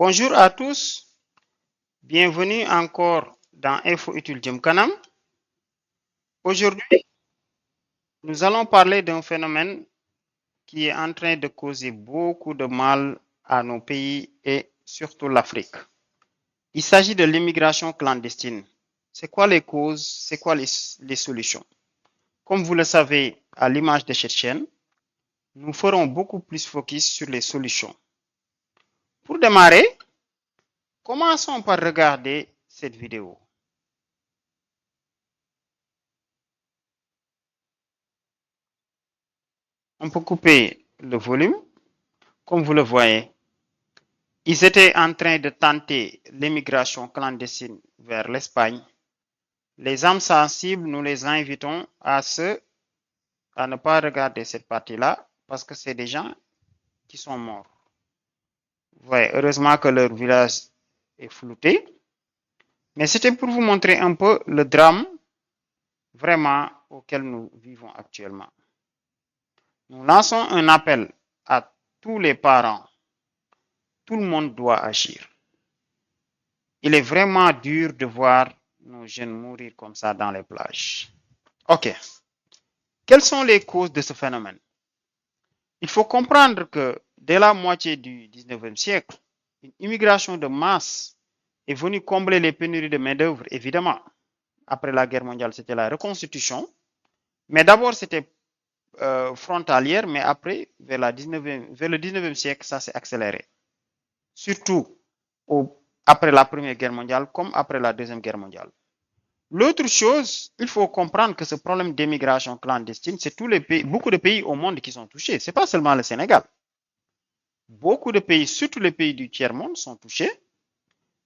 Bonjour à tous, bienvenue encore dans Info Utile Jëm Kanam. Aujourd'hui, nous allons parler d'un phénomène qui est en train de causer beaucoup de mal à nos pays et surtout l'Afrique. Il s'agit de l'immigration clandestine. C'est quoi les causes? C'est quoi les solutions? Comme vous le savez, à l'image de cette chaîne, nous ferons beaucoup plus focus sur les solutions. Pour démarrer, commençons par regarder cette vidéo. On peut couper le volume. Comme vous le voyez, ils étaient en train de tenter l'immigration clandestine vers l'Espagne. Les âmes sensibles, nous les invitons à ne pas regarder cette partie-là parce que c'est des gens qui sont morts. Vous voyez, heureusement que leur village est flouté. Mais c'était pour vous montrer un peu le drame vraiment auquel nous vivons actuellement. Nous lançons un appel à tous les parents. Tout le monde doit agir. Il est vraiment dur de voir nos jeunes mourir comme ça dans les plages. Ok. Quelles sont les causes de ce phénomène? Il faut comprendre que dès la moitié du 19e siècle, une immigration de masse est venue combler les pénuries de main-d'œuvre, évidemment. Après la guerre mondiale, c'était la reconstitution. Mais d'abord, c'était frontalière, mais après, vers le 19e siècle, ça s'est accéléré. Surtout après la Première Guerre mondiale comme après la Deuxième Guerre mondiale. L'autre chose, il faut comprendre que ce problème d'immigration clandestine, c'est beaucoup de pays au monde qui sont touchés. Ce n'est pas seulement le Sénégal. Beaucoup de pays, surtout les pays du tiers-monde, sont touchés.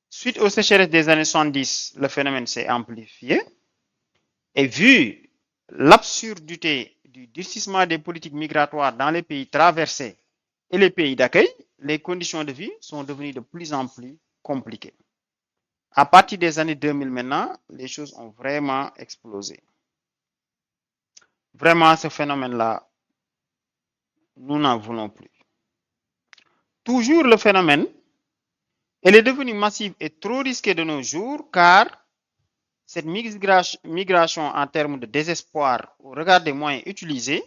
Suite aux sécheresses des années 70, le phénomène s'est amplifié. Et vu l'absurdité du durcissement des politiques migratoires dans les pays traversés et les pays d'accueil, les conditions de vie sont devenues de plus en plus compliquées. À partir des années 2000 maintenant, les choses ont vraiment explosé. Vraiment, ce phénomène-là, nous n'en voulons plus. Toujours le phénomène, elle est devenue massive et trop risquée de nos jours car cette migration en termes de désespoir au regard des moyens utilisés,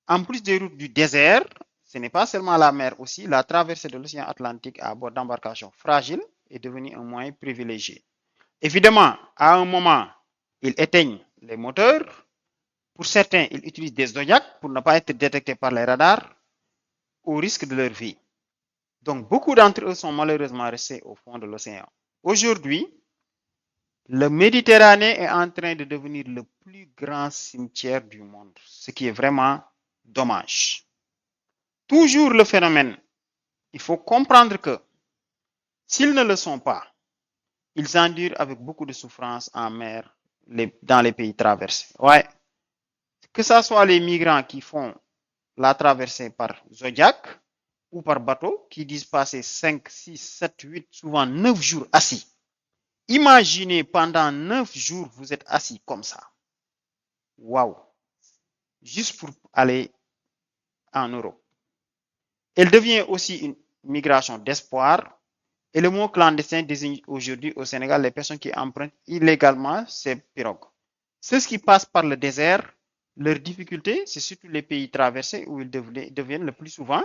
en plus des routes du désert, ce n'est pas seulement la mer aussi, la traversée de l'océan Atlantique à bord d'embarcations fragiles est devenue un moyen privilégié. Évidemment, à un moment, ils éteignent les moteurs. Pour certains, ils utilisent des zodiacs pour ne pas être détectés par les radars au risque de leur vie. Donc, beaucoup d'entre eux sont malheureusement restés au fond de l'océan. Aujourd'hui, le Méditerranée est en train de devenir le plus grand cimetière du monde, ce qui est vraiment dommage. Toujours le phénomène, il faut comprendre que s'ils ne le sont pas, ils endurent avec beaucoup de souffrance en mer dans les pays traversés. Ouais. Que ce soit les migrants qui font la traversée par Zodiac ou par bateau, qui disent passer 5, 6, 7, 8, souvent 9 jours assis. Imaginez pendant 9 jours, vous êtes assis comme ça. Waouh! Juste pour aller en Europe. Elle devient aussi une migration d'espoir. Et le mot clandestin désigne aujourd'hui au Sénégal les personnes qui empruntent illégalement ces pirogues. Ceux qui passent par le désert, leur difficulté, c'est surtout les pays traversés où ils deviennent le plus souvent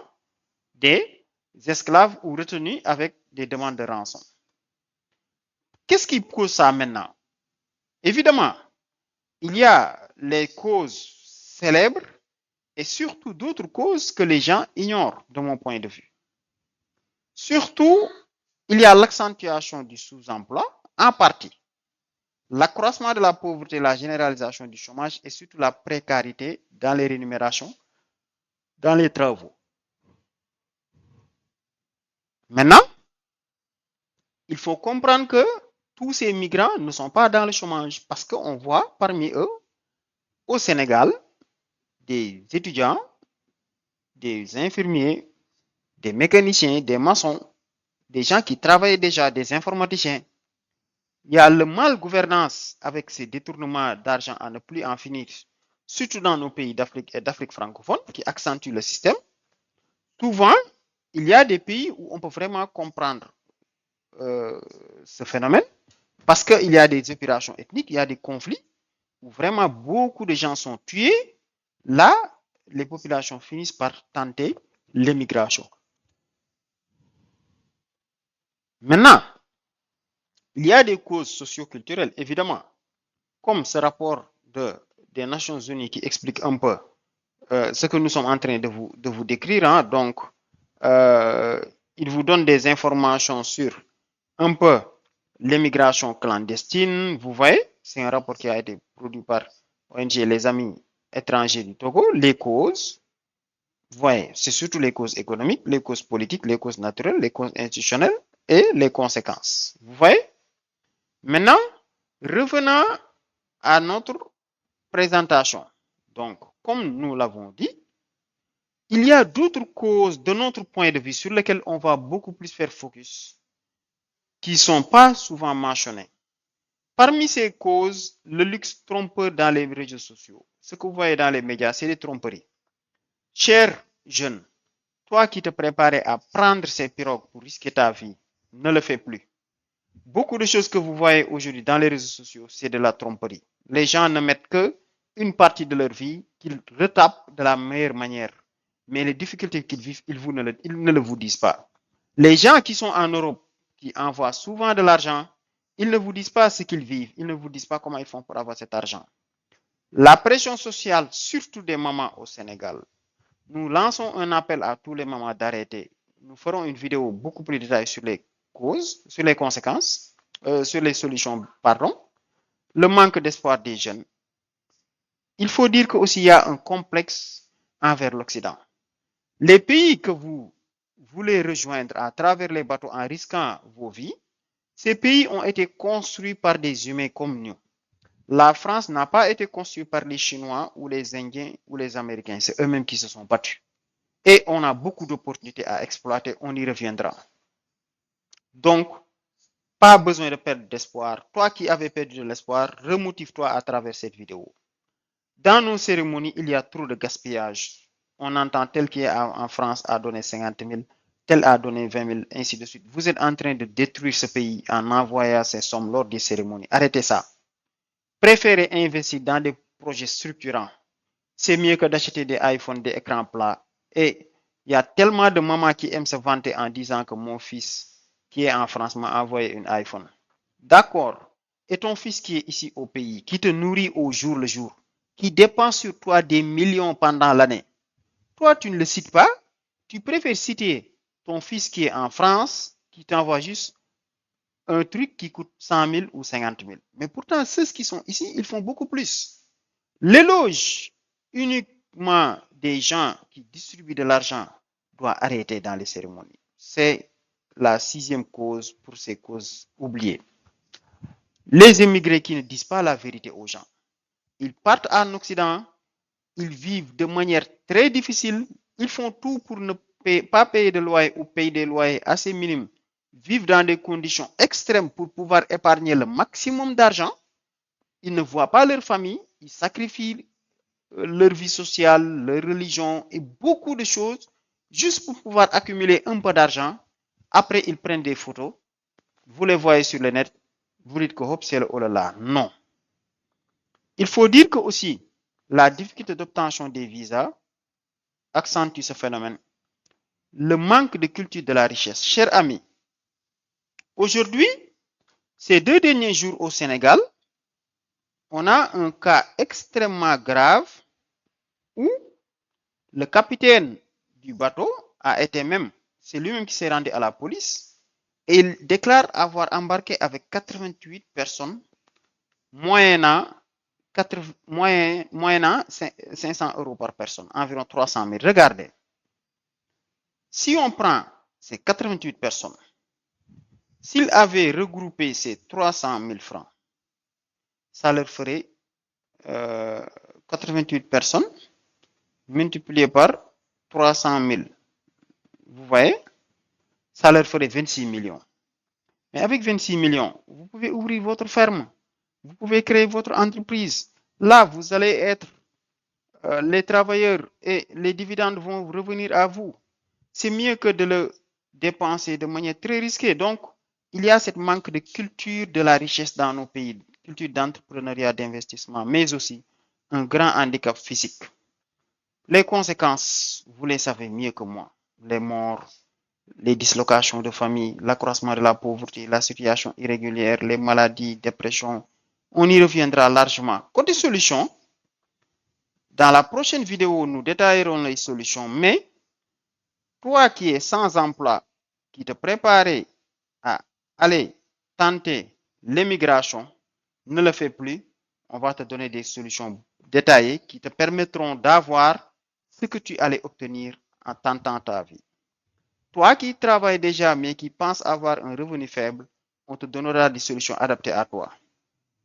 des esclaves ou retenus avec des demandes de rançon. Qu'est-ce qui cause ça maintenant? Évidemment, il y a les causes célèbres et surtout d'autres causes que les gens ignorent de mon point de vue. Surtout, il y a l'accentuation du sous-emploi, en partie, l'accroissement de la pauvreté, la généralisation du chômage et surtout la précarité dans les rémunérations, dans les travaux. Maintenant, il faut comprendre que tous ces migrants ne sont pas dans le chômage parce qu'on voit parmi eux, au Sénégal, des étudiants, des infirmiers, des mécaniciens, des maçons, des gens qui travaillent déjà, des informaticiens. Il y a le mal gouvernance avec ces détournements d'argent à ne plus en finir, surtout dans nos pays d'Afrique et d'Afrique francophone, qui accentuent le système. Souvent, il y a des pays où on peut vraiment comprendre ce phénomène parce qu'il y a des opérations ethniques, il y a des conflits où vraiment beaucoup de gens sont tués. Là, les populations finissent par tenter l'émigration. Maintenant, il y a des causes socioculturelles, évidemment, comme ce rapport des Nations Unies qui explique un peu ce que nous sommes en train de vous décrire. Hein. Donc, il vous donne des informations sur un peu l'émigration clandestine. Vous voyez, c'est un rapport qui a été produit par ONG Les Amis étrangers du Togo. Les causes, vous voyez, c'est surtout les causes économiques, les causes politiques, les causes naturelles, les causes institutionnelles et les conséquences. Vous voyez? Maintenant, revenons à notre présentation. Donc, comme nous l'avons dit, il y a d'autres causes de notre point de vue sur lesquelles on va beaucoup plus faire focus, qui ne sont pas souvent mentionnées. Parmi ces causes, le luxe trompeur dans les réseaux sociaux. Ce que vous voyez dans les médias, c'est des tromperies. Cher jeune, toi qui te préparais à prendre ces pirogues pour risquer ta vie, ne le fais plus. Beaucoup de choses que vous voyez aujourd'hui dans les réseaux sociaux, c'est de la tromperie. Les gens ne mettent que une partie de leur vie qu'ils retapent de la meilleure manière. Mais les difficultés qu'ils vivent, ils ne le vous disent pas. Les gens qui sont en Europe, qui envoient souvent de l'argent, ils ne vous disent pas ce qu'ils vivent. Ils ne vous disent pas comment ils font pour avoir cet argent. La pression sociale, surtout des mamans au Sénégal. Nous lançons un appel à tous les mamans d'arrêter. Nous ferons une vidéo beaucoup plus détaillée sur les causes, sur les conséquences, sur les solutions, pardon. Le manque d'espoir des jeunes. Il faut dire qu'aussi il y a un complexe envers l'Occident. Les pays que vous voulez rejoindre à travers les bateaux en risquant vos vies, ces pays ont été construits par des humains comme nous. La France n'a pas été construite par les Chinois ou les Indiens ou les Américains. C'est eux-mêmes qui se sont battus. Et on a beaucoup d'opportunités à exploiter. On y reviendra. Donc, pas besoin de perdre d'espoir. Toi qui avais perdu de l'espoir, remotive-toi à travers cette vidéo. Dans nos cérémonies, il y a trop de gaspillage. On entend tel qui est en France a donné 50 000, tel a donné 20 000, ainsi de suite. Vous êtes en train de détruire ce pays en envoyant ces sommes lors des cérémonies. Arrêtez ça. Préférez investir dans des projets structurants. C'est mieux que d'acheter des iPhones, des écrans plats. Et il y a tellement de mamans qui aiment se vanter en disant que mon fils qui est en France m'a envoyé un iPhone. D'accord. Et ton fils qui est ici au pays, qui te nourrit au jour le jour, qui dépense sur toi des millions pendant l'année. Toi, tu ne le cites pas. Tu préfères citer ton fils qui est en France, qui t'envoie juste un truc qui coûte 100 000 ou 50 000. Mais pourtant, ceux qui sont ici, ils font beaucoup plus. L'éloge uniquement des gens qui distribuent de l'argent doit arrêter dans les cérémonies. C'est la 6e cause pour ces causes oubliées. Les immigrés qui ne disent pas la vérité aux gens. Ils partent en Occident, ils vivent de manière très difficile, ils font tout pour ne pas payer de loyer ou payer des loyers assez minimes, vivent dans des conditions extrêmes pour pouvoir épargner le maximum d'argent. Ils ne voient pas leur famille, ils sacrifient leur vie sociale, leur religion et beaucoup de choses juste pour pouvoir accumuler un peu d'argent. Après, ils prennent des photos, vous les voyez sur le net, vous dites que hop, c'est le oh là là. Non. Il faut dire que aussi, la difficulté d'obtention des visas accentue ce phénomène. Le manque de culture de la richesse. Chers amis, aujourd'hui, ces 2 derniers jours au Sénégal, on a un cas extrêmement grave où le capitaine du bateau a été même, c'est lui-même qui s'est rendu à la police et il déclare avoir embarqué avec 88 personnes moyennant 500 euros par personne, environ 300 000. Regardez, si on prend ces 88 personnes, s'ils avaient regroupé ces 300 000 francs, ça leur ferait 88 personnes multiplié par 300 000. Vous voyez, ça leur ferait 26 millions. Mais avec 26 millions, vous pouvez ouvrir votre ferme, vous pouvez créer votre entreprise. Là, vous allez être les travailleurs et les dividendes vont revenir à vous. C'est mieux que de le dépenser de manière très risquée. Donc, il y a cette manque de culture de la richesse dans nos pays, culture d'entrepreneuriat, d'investissement, mais aussi un grand handicap physique. Les conséquences, vous les savez mieux que moi. Les morts, les dislocations de famille, l'accroissement de la pauvreté, la situation irrégulière, les maladies, dépression. On y reviendra largement. Côté solution, dans la prochaine vidéo, nous détaillerons les solutions, mais toi qui es sans emploi, qui te préparais à aller tenter l'émigration, ne le fais plus. On va te donner des solutions détaillées qui te permettront d'avoir ce que tu allais obtenir en tentant ta vie. Toi qui travailles déjà mais qui penses avoir un revenu faible, on te donnera des solutions adaptées à toi.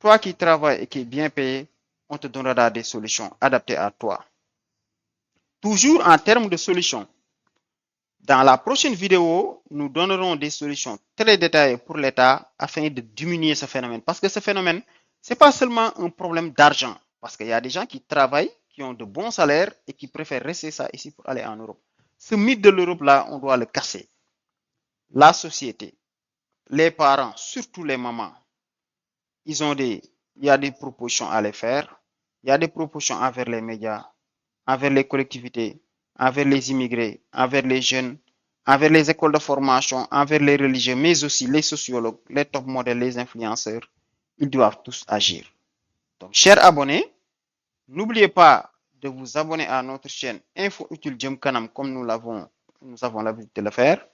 Toi qui travailles et qui est bien payé, on te donnera des solutions adaptées à toi. Toujours en termes de solutions. Dans la prochaine vidéo, nous donnerons des solutions très détaillées pour l'État afin de diminuer ce phénomène. Parce que ce phénomène, ce n'est pas seulement un problème d'argent. Parce qu'il y a des gens qui travaillent, qui ont de bons salaires et qui préfèrent rester ça ici pour aller en Europe. Ce mythe de l'Europe-là, on doit le casser. La société, les parents, surtout les mamans, il y a des propositions à les faire. Il y a des propositions envers les médias, envers les collectivités, envers les immigrés, envers les jeunes, envers les écoles de formation, envers les religieux, mais aussi les sociologues, les top modèles, les influenceurs. Ils doivent tous agir. Donc, chers abonnés, n'oubliez pas de vous abonner à notre chaîne Info Utile Jëm Kanam comme nous avons l'habitude de le faire.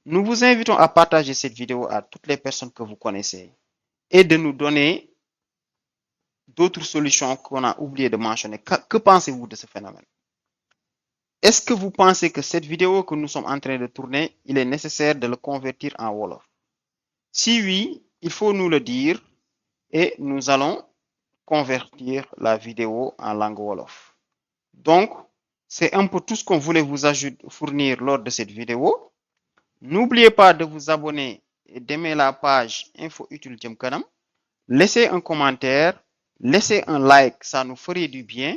Nous vous invitons à partager cette vidéo à toutes les personnes que vous connaissez et de nous donner d'autres solutions qu'on a oublié de mentionner. Que pensez-vous de ce phénomène? Est-ce que vous pensez que cette vidéo que nous sommes en train de tourner, il est nécessaire de le convertir en Wolof? Si oui, il faut nous le dire et nous allons convertir la vidéo en langue Wolof. Donc, c'est un peu tout ce qu'on voulait vous fournir lors de cette vidéo. N'oubliez pas de vous abonner et d'aimer la page Info Utile Jëm Kanam. Laissez un commentaire, laissez un like, ça nous ferait du bien.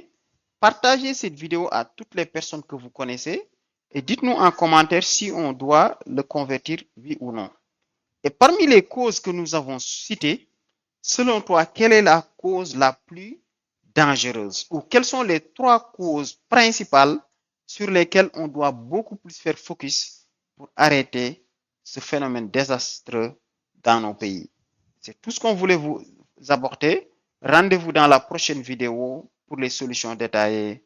Partagez cette vidéo à toutes les personnes que vous connaissez et dites-nous en commentaire si on doit le convertir, oui ou non. Et parmi les causes que nous avons citées, selon toi, quelle est la cause la plus dangereuse ou quelles sont les 3 causes principales sur lesquelles on doit beaucoup plus faire focus pour arrêter ce phénomène désastreux dans nos pays? C'est tout ce qu'on voulait vous apporter. Rendez-vous dans la prochaine vidéo pour les solutions détaillées.